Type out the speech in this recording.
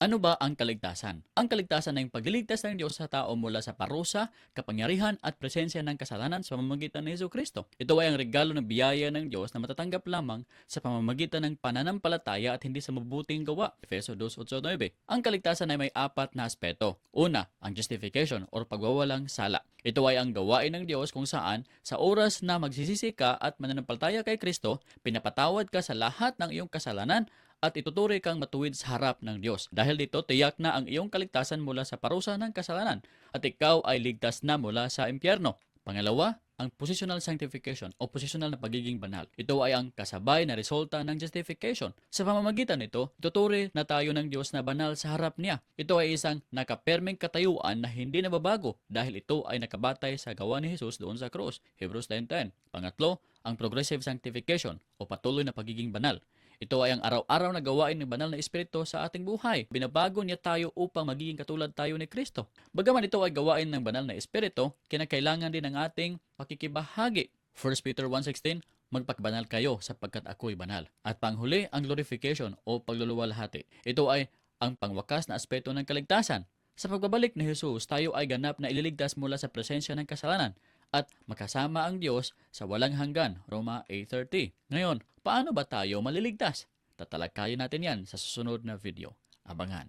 Ano ba ang kaligtasan? Ang kaligtasan ay yung pagliligtas ng Diyos sa tao mula sa parusa, kapangyarihan at presensya ng kasalanan sa pamamagitan ni Jesucristo. Ito ay ang regalo ng biyaya ng Diyos na matatanggap lamang sa pamamagitan ng pananampalataya at hindi sa mabuting gawa. Efeso 2:8-9. Ang kaligtasan ay may apat na aspeto. Una, ang justification o pagwawalang sala. Ito ay ang gawain ng Diyos kung saan sa oras na magsisisi ka at mananampalataya kay Kristo, pinapatawad ka sa lahat ng iyong kasalanan at ituturi kang matuwid sa harap ng Diyos. Dahil dito, tiyak na ang iyong kaligtasan mula sa parusa ng kasalanan at ikaw ay ligtas na mula sa impyerno. Pangalawa, ang positional sanctification o positional na pagiging banal. Ito ay ang kasabay na resulta ng justification. Sa pamamagitan nito, ituturi na tayo ng Diyos na banal sa harap niya. Ito ay isang nakapermeng katayuan na hindi nababago dahil ito ay nakabatay sa gawa ni Jesus doon sa krus. Hebrews 10:10. Pangatlo, ang progressive sanctification o patuloy na pagiging banal. Ito ay ang araw-araw na gawain ng banal na Espiritu sa ating buhay. Binabago niya tayo upang magiging katulad tayo ni Kristo. Bagaman ito ay gawain ng banal na Espiritu, kinakailangan din ng ating pakikibahagi. 1 Peter 1:16, magpakbanal kayo sapagkat ako'y banal. At panghuli, ang glorification o pagluluwalhati. Ito ay ang pangwakas na aspeto ng kaligtasan. Sa pagbabalik ni Jesus, tayo ay ganap na ililigtas mula sa presensya ng kasalanan at makasama ang Diyos sa walang hanggan. Roma 8:30. Ngayon, paano ba tayo maliligtas? Tatalakayin natin yan sa susunod na video. Abangan.